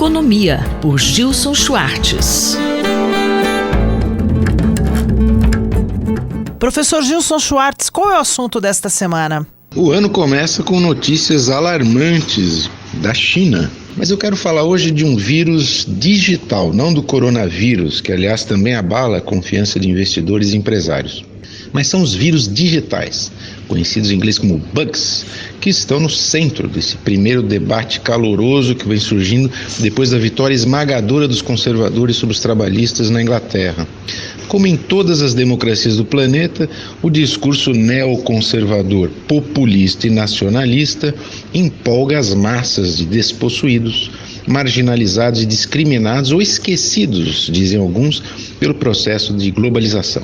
Economia, por Gilson Schwartz. Professor Gilson Schwartz, qual é o assunto desta semana? O ano começa com notícias alarmantes da China. Mas eu quero falar hoje de um vírus digital, não do coronavírus, que aliás também abala a confiança de investidores e empresários. Mas são os vírus digitais, conhecidos em inglês como bugs, que estão no centro desse primeiro debate caloroso que vem surgindo depois da vitória esmagadora dos conservadores sobre os trabalhistas na Inglaterra. Como em todas as democracias do planeta, o discurso neoconservador, populista e nacionalista empolga as massas de despossuídos, marginalizados e discriminados ou esquecidos, dizem alguns, pelo processo de globalização.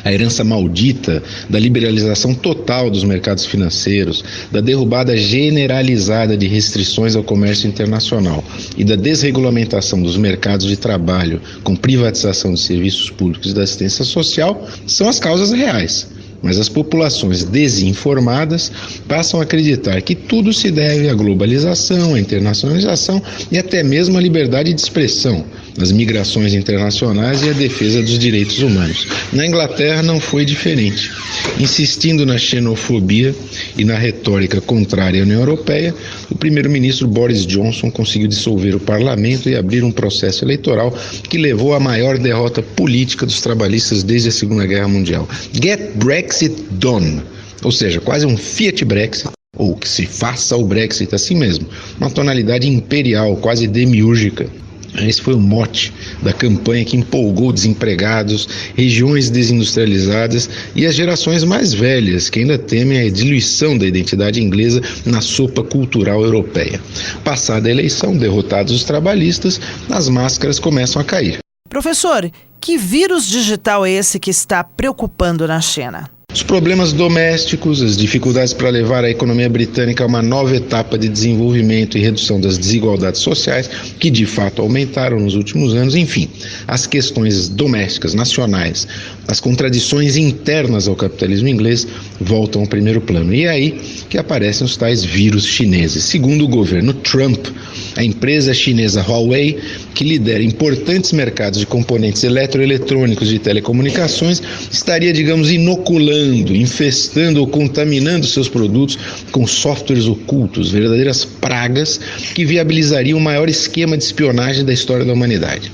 A herança maldita da liberalização total dos mercados financeiros, da derrubada generalizada de restrições ao comércio internacional e da desregulamentação dos mercados de trabalho com privatização de serviços públicos e da assistência social são as causas reais. Mas as populações desinformadas passam a acreditar que tudo se deve à globalização, à internacionalização e até mesmo à liberdade de expressão, às migrações internacionais e à defesa dos direitos humanos. Na Inglaterra não foi diferente. Insistindo na xenofobia e na retórica contrária à União Europeia, o primeiro-ministro Boris Johnson conseguiu dissolver o parlamento e abrir um processo eleitoral que levou à maior derrota política dos trabalhistas desde a Segunda Guerra Mundial. Get Brexit done, ou seja, quase um Fiat Brexit, ou que se faça o Brexit assim mesmo, uma tonalidade imperial, quase demiúrgica. Esse foi o mote da campanha que empolgou desempregados, regiões desindustrializadas e as gerações mais velhas, que ainda temem a diluição da identidade inglesa na sopa cultural europeia. Passada a eleição, derrotados os trabalhistas, as máscaras começam a cair. Professor, que vírus digital é esse que está preocupando na China? Os problemas domésticos, as dificuldades para levar a economia britânica a uma nova etapa de desenvolvimento e redução das desigualdades sociais, que de fato aumentaram nos últimos anos, enfim, as questões domésticas, nacionais, as contradições internas ao capitalismo inglês voltam ao primeiro plano. E é aí que aparecem os tais vírus chineses. Segundo o governo Trump, a empresa chinesa Huawei, que lidera importantes mercados de componentes eletroeletrônicos e telecomunicações, estaria, digamos, inoculando, infestando ou contaminando seus produtos com softwares ocultos, verdadeiras pragas que viabilizariam o maior esquema de espionagem da história da humanidade.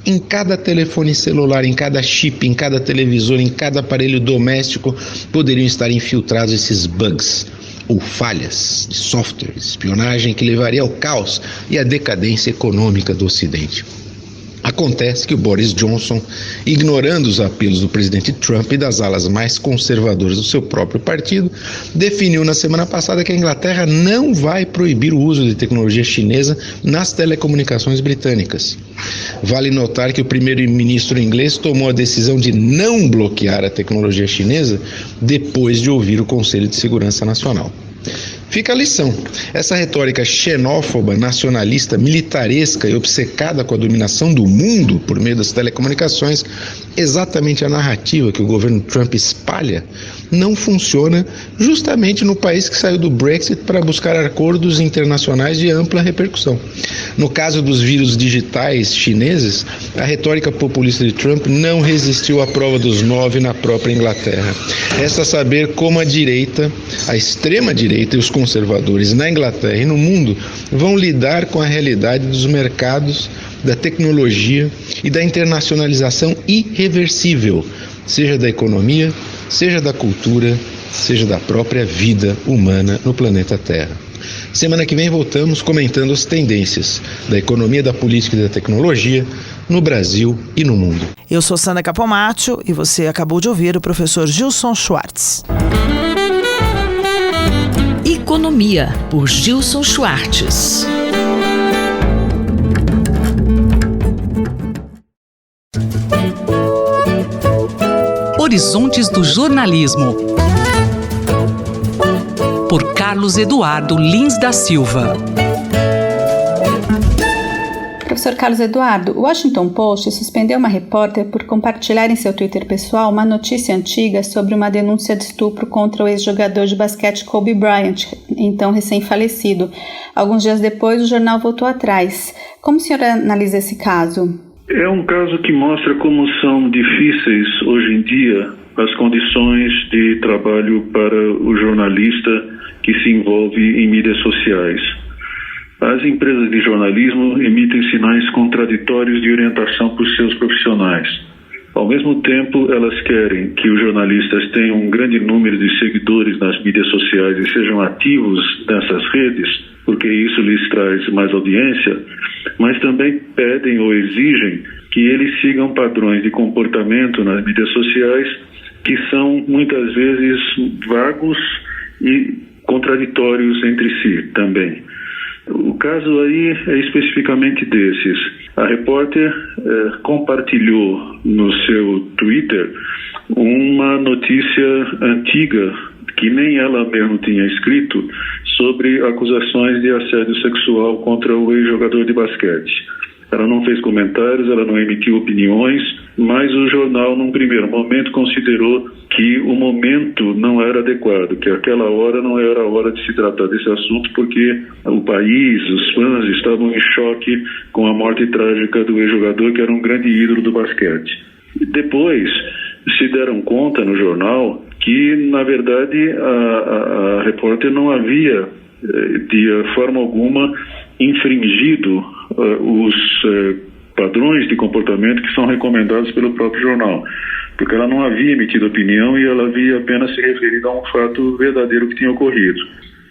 Em cada telefone celular, em cada chip, em cada televisor, em cada aparelho doméstico poderiam estar infiltrados esses bugs ou falhas de software, espionagem que levaria ao caos e à decadência econômica do Ocidente. Acontece que o Boris Johnson, ignorando os apelos do presidente Trump e das alas mais conservadoras do seu próprio partido, definiu na semana passada que a Inglaterra não vai proibir o uso de tecnologia chinesa nas telecomunicações britânicas. Vale notar que o primeiro-ministro inglês tomou a decisão de não bloquear a tecnologia chinesa depois de ouvir o Conselho de Segurança Nacional. Fica a lição. Essa retórica xenófoba, nacionalista, militaresca e obcecada com a dominação do mundo por meio das telecomunicações, exatamente a narrativa que o governo Trump espalha, não funciona justamente no país que saiu do Brexit para buscar acordos internacionais de ampla repercussão. No caso dos vírus digitais chineses, a retórica populista de Trump não resistiu à prova dos 9 na própria Inglaterra. Resta saber como a direita, a extrema-direita e os conservadores na Inglaterra e no mundo vão lidar com a realidade dos mercados, da tecnologia e da internacionalização irreversível, seja da economia, seja da cultura, seja da própria vida humana no planeta Terra. Semana que vem voltamos comentando as tendências da economia, da política e da tecnologia no Brasil e no mundo. Eu sou Sandra Capomatto e você acabou de ouvir o professor Gilson Schwartz. Economia, por Gilson Schwartz. Horizontes do Jornalismo, por Carlos Eduardo Lins da Silva. Professor Carlos Eduardo, o Washington Post suspendeu uma repórter por compartilhar em seu Twitter pessoal uma notícia antiga sobre uma denúncia de estupro contra o ex-jogador de basquete Kobe Bryant, então recém-falecido. Alguns dias depois, o jornal voltou atrás. Como o senhor analisa esse caso? É um caso que mostra como são difíceis hoje em dia as condições de trabalho para o jornalista que se envolve em mídias sociais. As empresas de jornalismo emitem sinais contraditórios de orientação para os seus profissionais. Ao mesmo tempo, elas querem que os jornalistas tenham um grande número de seguidores nas mídias sociais e sejam ativos nessas redes, porque isso lhes traz mais audiência, mas também pedem ou exigem que eles sigam padrões de comportamento nas mídias sociais que são muitas vezes vagos e contraditórios entre si também. O caso aí é especificamente desses. A repórter compartilhou no seu Twitter uma notícia antiga que nem ela mesma tinha escrito sobre acusações de assédio sexual contra o ex-jogador de basquete. Ela não fez comentários, ela não emitiu opiniões, mas o jornal, num primeiro momento, considerou que o momento não era adequado, que aquela hora não era a hora de se tratar desse assunto, porque o país, os fãs estavam em choque com a morte trágica do ex-jogador, que era um grande ídolo do basquete. Depois se deram conta no jornal que, na verdade, a repórter não havia, de forma alguma, infringido os padrões de comportamento que são recomendados pelo próprio jornal, porque ela não havia emitido opinião e ela havia apenas se referido a um fato verdadeiro que tinha ocorrido.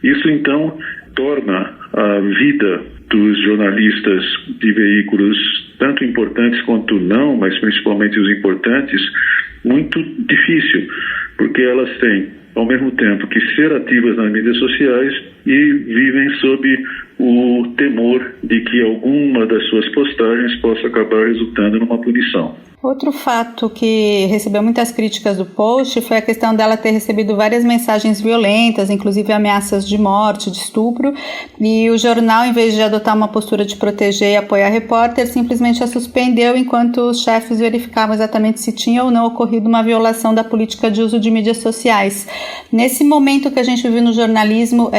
Isso, então, torna a vida dos jornalistas de veículos, tanto importantes quanto não, mas principalmente os importantes, muito difícil, porque elas têm, ao mesmo tempo, que ser ativas nas mídias sociais e vivem sob o temor de que alguma das suas postagens possa acabar resultando numa punição. Outro fato que recebeu muitas críticas do post foi a questão dela ter recebido várias mensagens violentas, inclusive ameaças de morte, de estupro, e o jornal, em vez de adotar uma postura de proteger e apoiar a repórter, simplesmente a suspendeu enquanto os chefes verificavam exatamente se tinha ou não ocorrido uma violação da política de uso de mídias sociais. Nesse momento que a gente vive no jornalismo,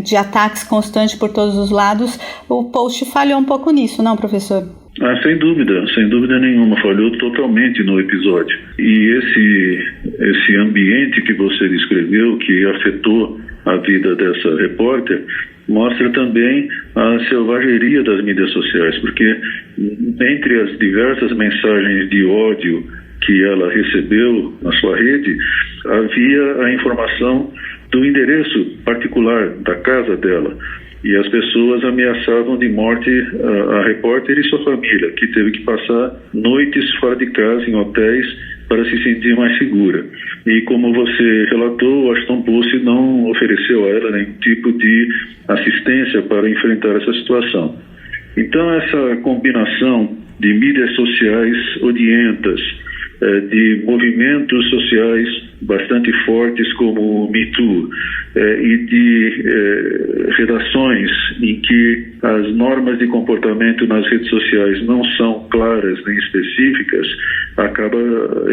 de ataques constantes por todos os lados, o post falhou um pouco nisso, não, professor? Sem dúvida nenhuma, falhou totalmente no episódio. E esse ambiente que você descreveu, que afetou a vida dessa repórter, mostra também a selvageria das mídias sociais, porque entre as diversas mensagens de ódio que ela recebeu na sua rede, havia a informação do endereço particular da casa dela. E as pessoas ameaçavam de morte a repórter e sua família, que teve que passar noites fora de casa, em hotéis, para se sentir mais segura. E como você relatou, o Washington Post não ofereceu a ela nenhum tipo de assistência para enfrentar essa situação. Então, essa combinação de mídias sociais odientas, de movimentos sociais bastante fortes como o Me Too, e de redações em que as normas de comportamento nas redes sociais não são claras nem específicas, acaba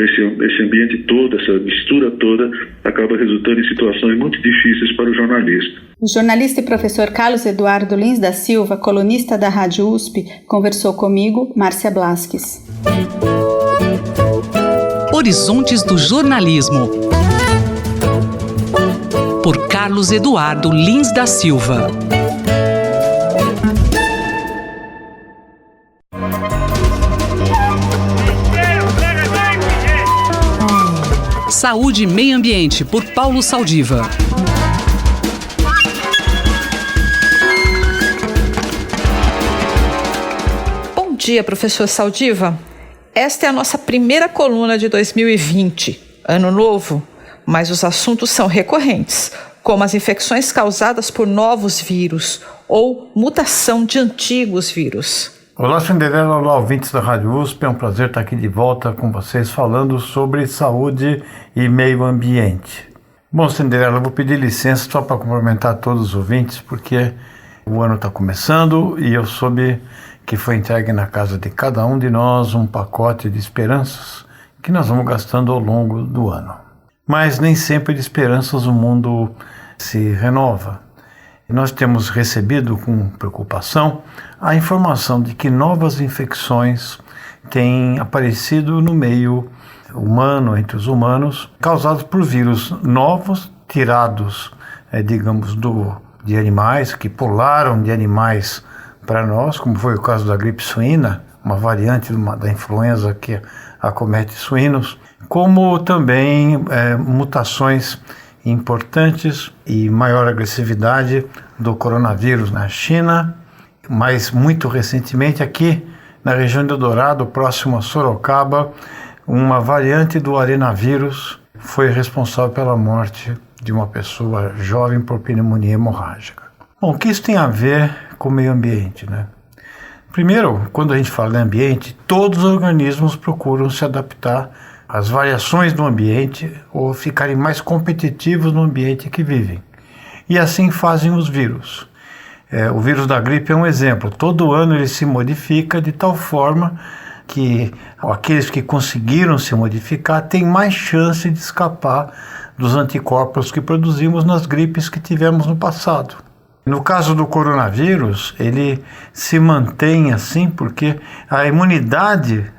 esse ambiente todo, essa mistura toda, acaba resultando em situações muito difíceis para o jornalista. O jornalista e professor Carlos Eduardo Lins da Silva, colunista da Rádio USP, conversou comigo, Márcia Blasques. Horizontes do Jornalismo, por Carlos Eduardo Lins da Silva. Saúde e Meio Ambiente, por Paulo Saldiva. Bom dia, professor Saldiva. Esta é a nossa primeira coluna de 2020, ano novo, mas os assuntos são recorrentes, como as infecções causadas por novos vírus ou mutação de antigos vírus. Olá, Cinderela, olá, ouvintes da Rádio USP, é um prazer estar aqui de volta com vocês falando sobre saúde e meio ambiente. Bom, Cinderela, eu vou pedir licença só para cumprimentar todos os ouvintes, porque o ano está começando e eu soube que foi entregue na casa de cada um de nós um pacote de esperanças que nós vamos gastando ao longo do ano. Mas nem sempre de esperanças o mundo se renova. Nós temos recebido com preocupação a informação de que novas infecções têm aparecido no meio humano, entre os humanos, causados por vírus novos, tirados, de animais, que pularam de animais para nós, como foi o caso da gripe suína, uma variante da influenza que acomete suínos, como também mutações importantes e maior agressividade do coronavírus na China, mas muito recentemente aqui na região de Eldorado, próximo a Sorocaba, uma variante do arenavírus foi responsável pela morte de uma pessoa jovem por pneumonia hemorrágica. Bom, o que isso tem a ver com o meio ambiente, né? Primeiro, quando a gente fala de ambiente, todos os organismos procuram se adaptar às variações do ambiente ou ficarem mais competitivos no ambiente que vivem. E assim fazem os vírus. O vírus da gripe é um exemplo. Todo ano ele se modifica de tal forma que aqueles que conseguiram se modificar têm mais chance de escapar dos anticorpos que produzimos nas gripes que tivemos no passado. No caso do coronavírus, ele se mantém assim porque a imunidade,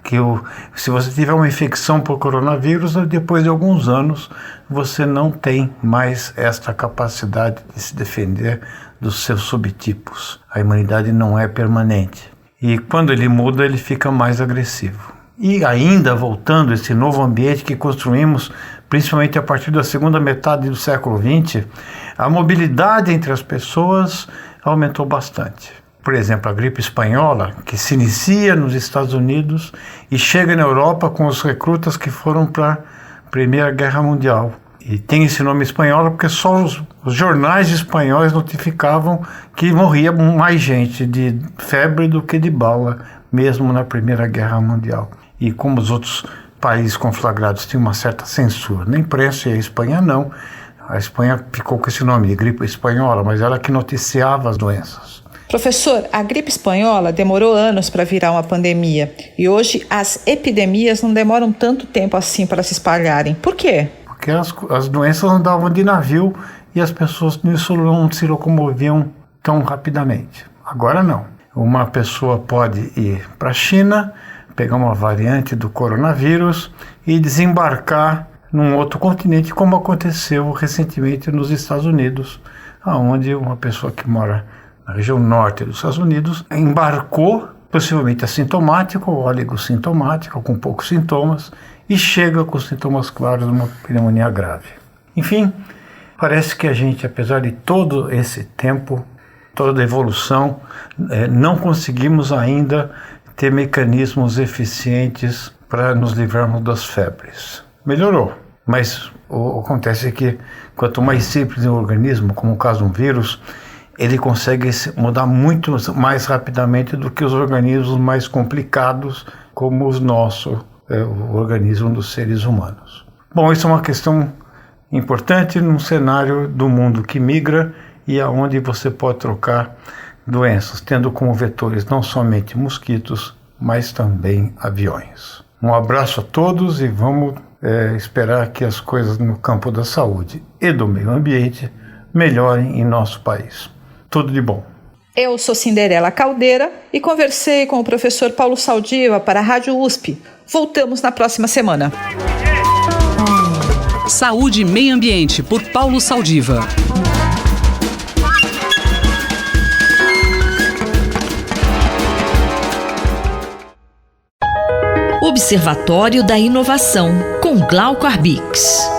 se você tiver uma infecção por coronavírus, depois de alguns anos você não tem mais esta capacidade de se defender dos seus subtipos. A imunidade não é permanente. E quando ele muda, ele fica mais agressivo. E ainda voltando a esse novo ambiente que construímos, principalmente a partir da segunda metade do século XX, a mobilidade entre as pessoas aumentou bastante. Por exemplo, a gripe espanhola, que se inicia nos Estados Unidos e chega na Europa com os recrutas que foram para a Primeira Guerra Mundial. E tem esse nome espanhol porque só os jornais espanhóis notificavam que morria mais gente de febre do que de bala, mesmo na Primeira Guerra Mundial. E como os outros países conflagrados tinham uma certa censura, na imprensa, e a Espanha não. A Espanha ficou com esse nome de gripe espanhola, mas ela que noticiava as doenças. Professor, a gripe espanhola demorou anos para virar uma pandemia e hoje as epidemias não demoram tanto tempo assim para se espalharem. Por quê? Porque as doenças andavam de navio e as pessoas nisso não se locomoviam tão rapidamente. Agora não. Uma pessoa pode ir para a China, pegar uma variante do coronavírus e desembarcar num outro continente, como aconteceu recentemente nos Estados Unidos, onde uma pessoa que mora na região norte dos Estados Unidos embarcou, possivelmente assintomático ou oligossintomático, com poucos sintomas, e chega com sintomas claros de uma pneumonia grave. Enfim, parece que a gente, apesar de todo esse tempo, toda a evolução, não conseguimos ainda ter mecanismos eficientes para nos livrarmos das febres. Melhorou, mas acontece que quanto mais simples o organismo, como o caso de um vírus, ele consegue mudar muito mais rapidamente do que os organismos mais complicados, como os nossos, o organismo dos seres humanos. Bom, isso é uma questão importante num cenário do mundo que migra e aonde você pode trocar doenças, tendo como vetores não somente mosquitos, mas também aviões. Um abraço a todos e vamos esperar que as coisas no campo da saúde e do meio ambiente melhorem em nosso país. Tudo de bom. Eu sou Cinderela Caldeira e conversei com o professor Paulo Saldiva para a Rádio USP. Voltamos na próxima semana. Saúde e Meio Ambiente, por Paulo Saldiva. Observatório da Inovação, com Glauco Arbix.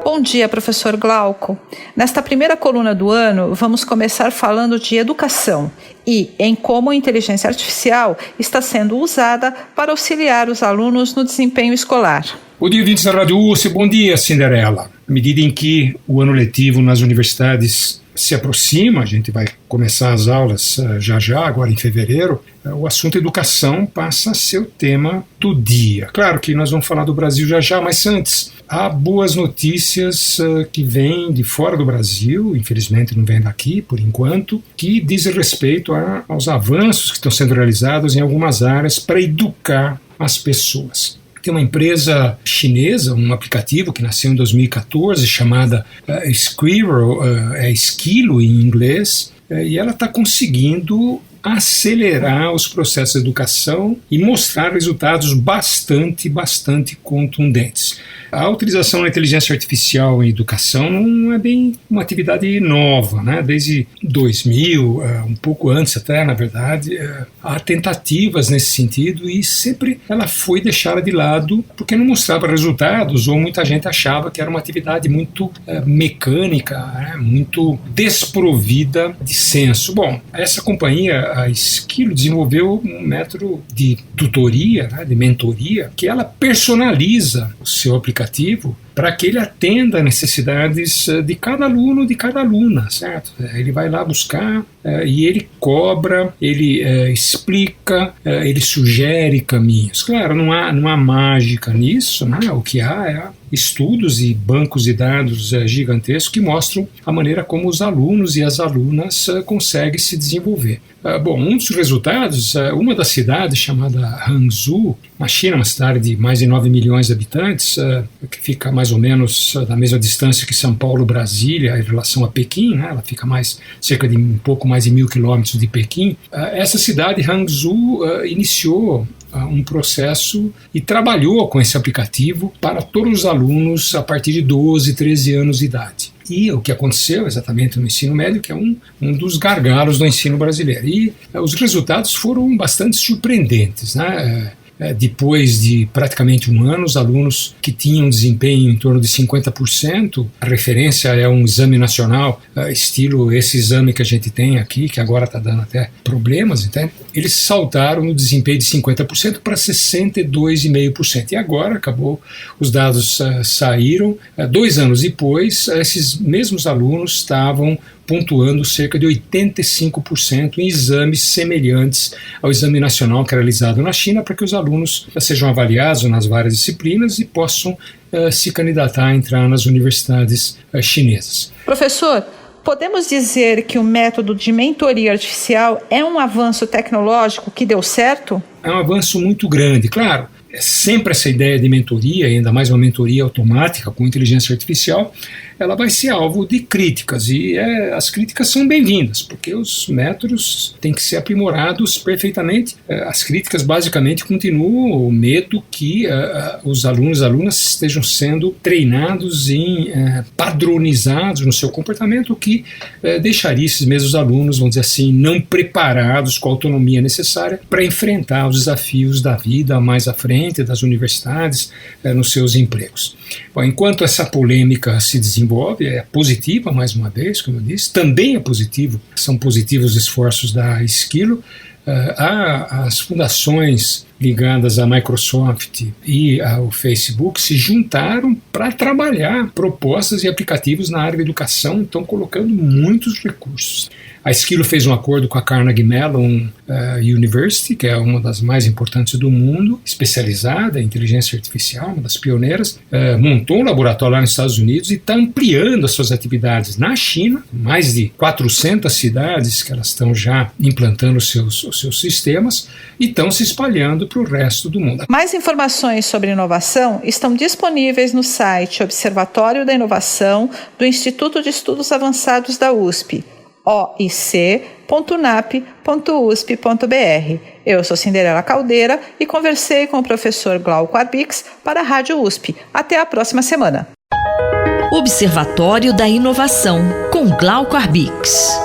Bom dia, professor Glauco. Nesta primeira coluna do ano, vamos começar falando de educação e em como a inteligência artificial está sendo usada para auxiliar os alunos no desempenho escolar. Bom dia, ouvintes da Rádio USP. Bom dia, Cinderela. À medida em que o ano letivo nas universidades se aproxima, a gente vai começar as aulas já, agora em fevereiro, o assunto educação passa a ser o tema do dia. Claro que nós vamos falar do Brasil já, mas antes, há boas notícias que vêm de fora do Brasil, infelizmente não vêm daqui por enquanto, que dizem respeito aos avanços que estão sendo realizados em algumas áreas para educar as pessoas. Tem uma empresa chinesa, um aplicativo que nasceu em 2014, chamada Squirrel, esquilo em inglês, e ela está conseguindo acelerar os processos de educação e mostrar resultados bastante contundentes. A utilização da inteligência artificial em educação não é bem uma atividade nova, né? Desde 2000, um pouco antes até, na verdade, há tentativas nesse sentido e sempre ela foi deixada de lado porque não mostrava resultados ou muita gente achava que era uma atividade muito mecânica, né? Muito desprovida de senso. Bom, essa companhia, a Esquilo, desenvolveu um método de tutoria, né? De mentoria, que ela personaliza o seu aplicativo para que ele atenda a necessidades de cada aluno, de cada aluna, certo? Ele vai lá buscar e ele cobra, ele explica, ele sugere caminhos. Claro, não há mágica nisso, né? O que há é estudos e bancos de dados gigantescos que mostram a maneira como os alunos e as alunas conseguem se desenvolver. Bom, um dos resultados, uma das cidades chamada Hangzhou, na China, uma cidade de mais de 9 milhões de habitantes, que fica mais ou menos na mesma distância que São Paulo, Brasília, em relação a Pequim, né? Ela fica cerca de um pouco mais de 1.000 quilômetros de Pequim. Essa cidade, Hangzhou, iniciou um processo e trabalhou com esse aplicativo para todos os alunos a partir de 12, 13 anos de idade. E o que aconteceu exatamente no ensino médio, que é um dos gargalos do ensino brasileiro. E os resultados foram bastante surpreendentes, né? Depois de praticamente um ano, os alunos que tinham desempenho em torno de 50%, a referência é um exame nacional, estilo esse exame que a gente tem aqui, que agora está dando até problemas, então, eles saltaram no desempenho de 50% para 62,5%. E agora, acabou, os dados saíram, 2 anos depois, esses mesmos alunos estavam pontuando cerca de 85% em exames semelhantes ao exame nacional que era realizado na China, para que os alunos sejam avaliados nas várias disciplinas e possam se candidatar a entrar nas universidades chinesas. Professor, podemos dizer que o método de mentoria artificial é um avanço tecnológico que deu certo? É um avanço muito grande, claro. É sempre essa ideia de mentoria, ainda mais uma mentoria automática com inteligência artificial, ela vai ser alvo de críticas e as críticas são bem-vindas, porque os métodos têm que ser aprimorados perfeitamente. As críticas basicamente continuam o medo que os alunos e alunas estejam sendo treinados padronizados no seu comportamento, o que deixaria esses mesmos alunos, vamos dizer assim, não preparados com a autonomia necessária para enfrentar os desafios da vida mais à frente, das universidades, nos seus empregos. Bom, enquanto essa polêmica se desenvolve, é positiva, mais uma vez, como eu disse, também é positivo, são positivos os esforços da Esquilo. As fundações ligadas à Microsoft e ao Facebook se juntaram para trabalhar propostas e aplicativos na área da educação, estão colocando muitos recursos. A Esquilo fez um acordo com a Carnegie Mellon University, que é uma das mais importantes do mundo, especializada em inteligência artificial, uma das pioneiras, montou um laboratório lá nos Estados Unidos e está ampliando as suas atividades na China, mais de 400 cidades que elas estão já implantando os seus sistemas e estão se espalhando para o resto do mundo. Mais informações sobre inovação estão disponíveis no site Observatório da Inovação do Instituto de Estudos Avançados da USP, oic.unap.usp.br. Eu sou Cinderela Caldeira e conversei com o professor Glauco Arbix para a Rádio USP. Até a próxima semana. Observatório da Inovação, com Glauco Arbix.